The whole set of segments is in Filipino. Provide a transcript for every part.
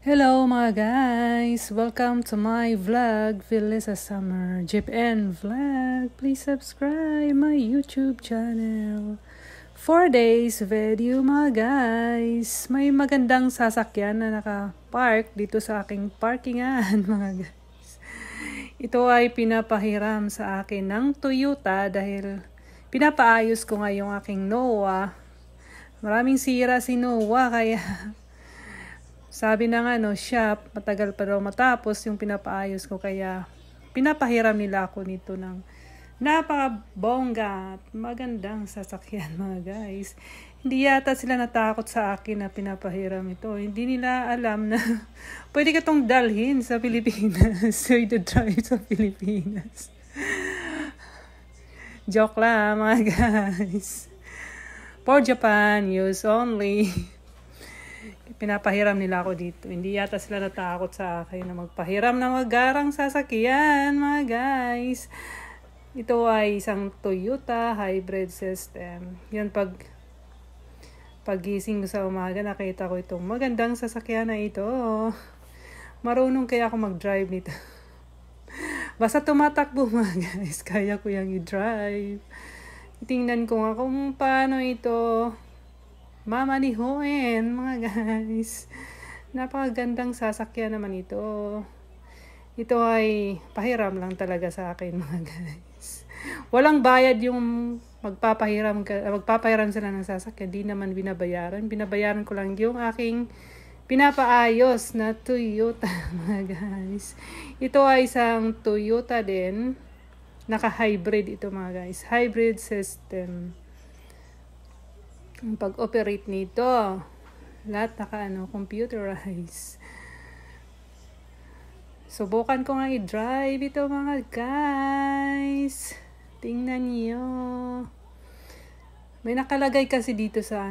Hello mga guys! Welcome to my vlog, Phyllis Summer Jeep and Vlog. Please subscribe my YouTube channel. 4 days video mga guys. May magandang sasakyan na naka-park dito sa aking parkingan mga guys. Ito ay pinapahiram sa akin ng Toyota dahil pinapaayos ko nga yung aking Noah. Maraming sira si Noah kaya sabi na nga shop, matagal pa daw matapos yung pinapaayos ko kaya pinapahiram nila ako nito ng napakabongga at magandang sasakyan mga guys. Hindi yata sila natakot sa akin na pinapahiram ito. Hindi nila alam na pwede ka tong dalhin sa Pilipinas. So, i-drive sa Pilipinas. Joke lang mga guys. For Japan, use only. Pinapahiram nila ako dito. Hindi yata sila natakot sa akin na magpahiram ng magarang sasakyan, mga guys. Ito ay isang Toyota hybrid system. Yan pagising ko sa umaga, nakita ko itong magandang sasakyan na ito. Marunong kaya ako mag-drive nito. Basta tumatakbo mga guys, kaya ko yung i-drive. Tingnan ko nga kung paano ito mamanihuin mga guys. Napakagandang sasakyan naman ito. Ito ay pahiram lang talaga sa akin mga guys. Walang bayad yung magpapahiram sila ng sasakyan. Di naman binabayaran. Binabayaran ko lang yung aking pinapaayos na Toyota mga guys. Ito ay isang Toyota din. Naka-hybrid ito mga guys. Hybrid system. Ang pag-operate nito, lahat computerized. Subukan ko nga i-drive ito mga guys. Tingnan niyo. May nakalagay kasi dito sa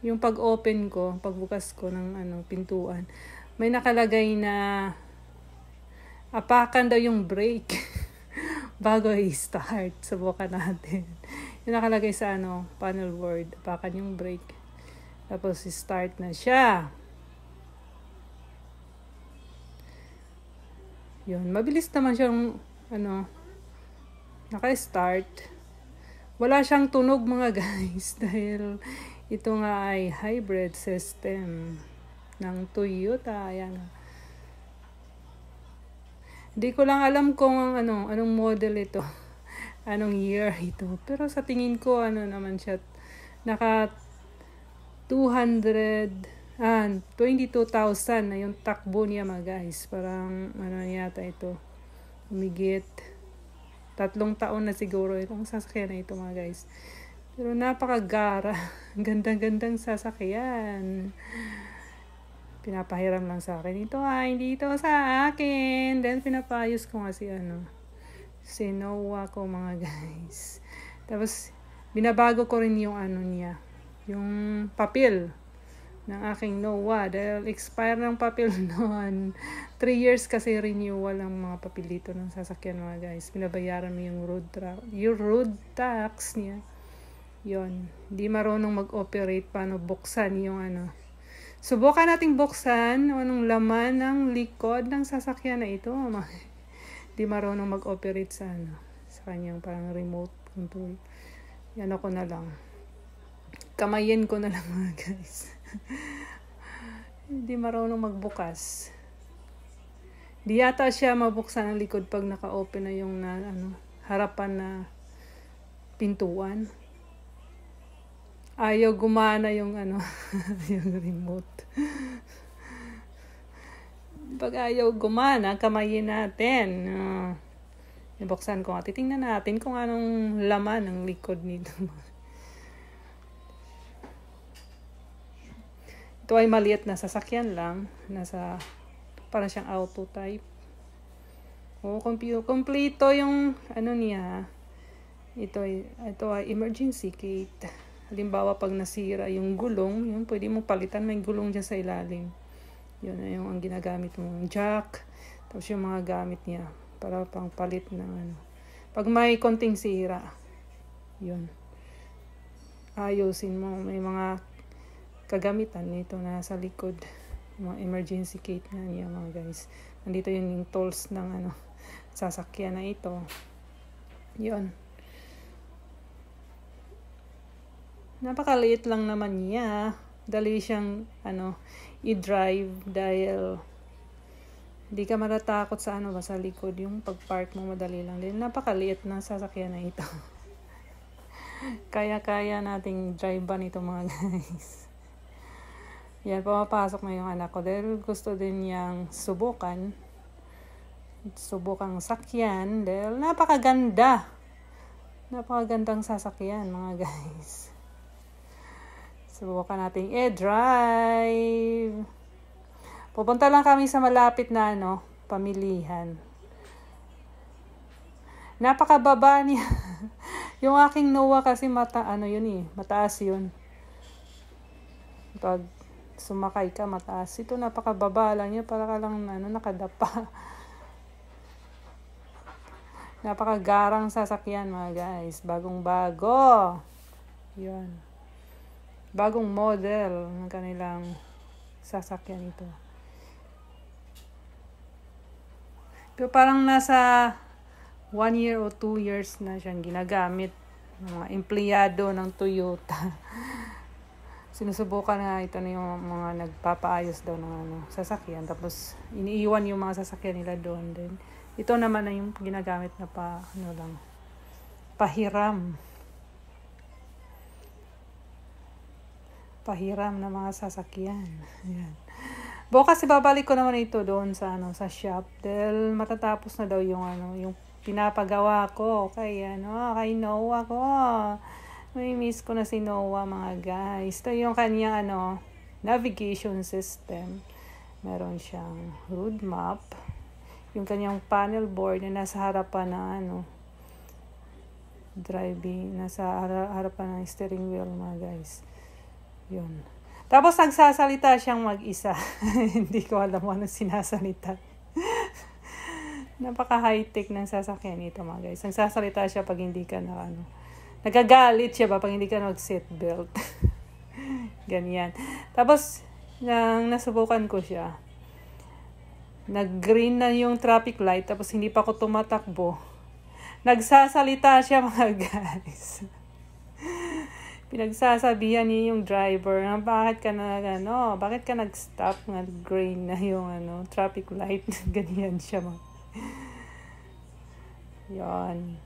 yung pag-open ko, pagbukas ko ng pintuan. May nakalagay na apakan daw yung brake bago i-start. Subukan natin. Yung nakalagay sa panel board, apakan yung brake. Tapos start na siya. Yun, mabilis naman siyang naka-start. Wala siyang tunog mga guys dahil ito nga ay hybrid system ng Toyota. Ayan. Hindi ko lang alam kung anong model ito. Anong year ito. Pero sa tingin ko, naman siya, naka 22,000 na yung takbo niya mga guys. Parang, yata ito. Umigit. 3 taon na siguro itong sasakyan na ito mga guys. Pero napakagara. Gandang-gandang sasakyan. Pinapahiram lang sa akin. Ito hindi ito sa akin. Then, pinapayos ko nga si Noah ko mga guys. Tapos binabago ko rin yung niya, yung papel ng aking Noah dahil expire ng papel noon. 3 years kasi renewal ang mga papel dito ng sasakyan mga guys. Binabayaran mo yung road tax niya. Yon, hindi marunong mag-operate paano buksan yung Subukan nating buksan anong laman ng likod ng sasakyan na ito. Di marunong mag-operate sa kanyang parang remote control. Yan ako na lang. Kamayin ko na lang mga guys. Hindi marunong magbukas. Di yata siya mabuksan ang likod pag naka-open na yung harapan na pintuan. Ayaw gumana yung yung remote. Pag ayaw gumana, kamayin natin. Ibuksan ko nga. Titingnan natin kung anong laman ng likod nito. Ito ay maliit na sasakyan lang. Parang siyang auto type. Kompleto yung niya. Ito ay emergency kit. Halimbawa pag nasira yung gulong, yun pwede mo palitan. May gulong dyan sa ilalim. Yun na yung ang ginagamit mong jack. Tapos yung mga gamit niya para pang palit ng pag may konting sira. Yun. Ayusin mo. May mga kagamitan nito na sa likod. mga emergency kit nga niya mga guys. Nandito yung tools ng ano, sasakyan na ito. Yun. Napakaliit lang naman niya. Dali siyang i-drive dahil hindi ka matatakot sa sa likod. Yung pag-park mo madali lang din. Napakaliit ng sasakyan na ito. Kaya-kaya nating drive ba nito mga guys. Yan, pumapasok na yung anak ko dahil gusto din niyang subukang sakyan dahil napakagandang sasakyan mga guys. Subukan nating drive. Pupunta lang kami sa malapit na pamilihan. Napakababa niya. Yung aking Noah kasi mataas yun. Pag sumakay ka, mataas. Ito napakababa lang niya, para ka lang nakadapa. Napakagarang sasakyan mga guys. Bagong-bago. Yun. Bagong model ng kanilang sasakyan ito. Pero parang nasa 1 year o 2 years na siyang ginagamit ng mga empleyado ng Toyota. Sinusubukan nga ito na yung mga nagpapaayos daw ng sasakyan. Tapos iniiwan yung mga sasakyan nila doon din. Ito naman na yung ginagamit na pahiram na mga sasakyan. Ayan. Bukas ibabalik ko naman ito doon sa shop dahil matatapos na daw yung yung pinapagawa ko kay Noah ko. May miss ko na si Noah mga guys. Ito yung kanyang navigation system. Meron siyang road map. Yung kanyang panel board na nasa harapan ng driving, nasa harapan ng steering wheel mga guys. Yun. Tapos nagsasalita siyang mag-isa. Hindi ko alam ano sinasalita. Napaka high-tech ng sasakyan ito mga guys. Nagsasalita siya pag hindi ka nagagalit siya pag hindi ka nag-seatbelt. Ganyan. Tapos nasubukan ko siya. Nag-green na yung traffic light tapos hindi pa ako tumatakbo. Nagsasalita siya mga guys. Pinagsasabihan niya yung driver na bakit ka nag-stop green na yung traffic light. Ganyan siya Yon.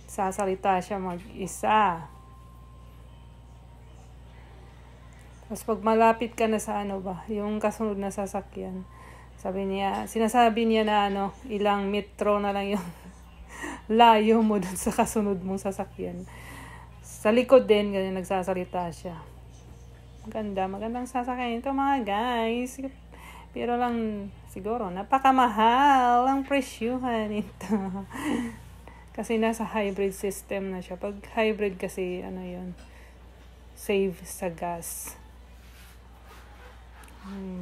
Sasalita siya mag-isa. Tapos pag malapit ka na sa yung kasunod na sasakyan, sinasabi niya na ilang metro na lang yung layo mo dun sa kasunod mong sasakyan. Sa likod din, ganyan nagsasalita siya. Magandang sasakyan ito mga guys. Pero lang, siguro, napakamahal ang presyuhan ito. Kasi nasa hybrid system na siya. Pag hybrid kasi, yun, save sa gas.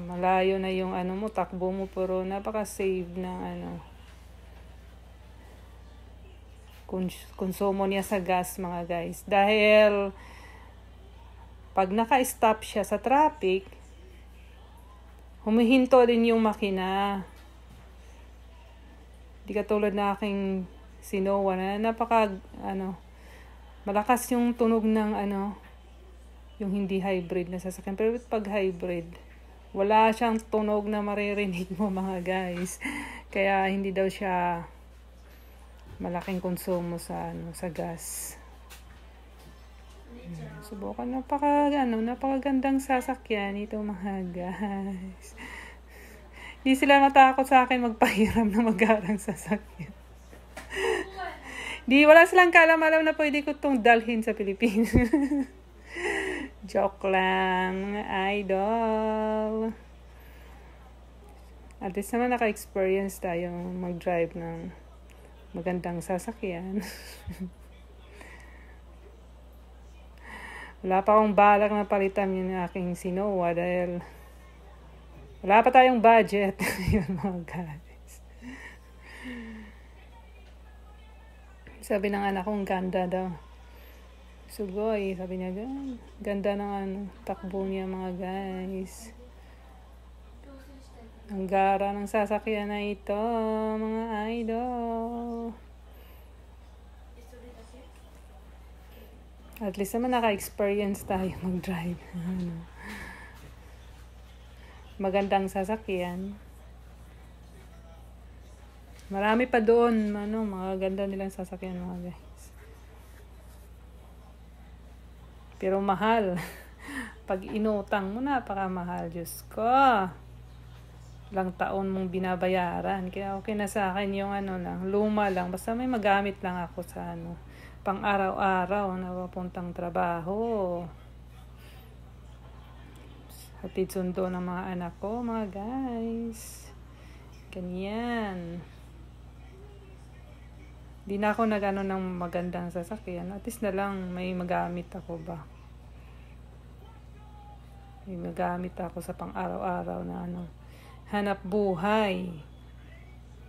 Malayo na yung takbo mo, pero napaka-save ng konsumo niya sa gas mga guys. Dahil pag naka-stop siya sa traffic, humihinto din yung makina. Di katulad na aking si Noah na malakas yung tunog ng yung hindi hybrid na sasakyan. Pero pag hybrid, wala siyang tunog na maririnig mo mga guys. Kaya hindi daw siya malaking konsumo sa gas. Subukan, napakagandang sasakyan ito mga guys. Hindi sila matakot sa akin magpahiram na magarang sasakyan. Wala silang kaalam-alam na pwede ko itong dalhin sa Pilipinas. Joke lang, mga idol. At least naman naka-experience tayo mag-drive ng magandang sasakyan. Wala pa akong balak na palitan yung aking si Noah dahil wala pa tayong budget. Yun mga guys. Sabi ng anak kong ganda daw. Sugoy, sabi niya, ganda ng takbo niya mga guys. Ang gara ng sasakyan na ito, mga idol. At least naman naka-experience tayo mag-drive. Magandang sasakyan. Marami pa doon, mga ganda nilang sasakyan, mga guys. Pero mahal. Pag inutang mo, napakamahal. Diyos ko. Ilang taon mong binabayaran. Kaya okay na sa akin yung luma lang. Basta may magamit lang ako sa pang araw-araw na papuntang trabaho. Hatid sundo ng mga anak ko, mga guys. Ganyan. Di na ako ng magandang sasakyan. At least na lang may magamit ako ba. May magamit ako sa pang araw-araw na hanap buhay.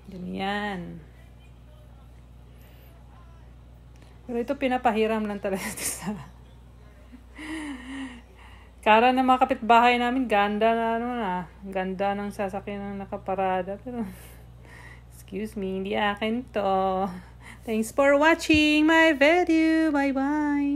Ganyan. Pero ito pinapahiram lang talaga sa kara na mga kapitbahay namin, ganda na ganda ng sasakyan ng nakaparada. Pero excuse me, hindi akin to. Thanks for watching my video. Bye bye.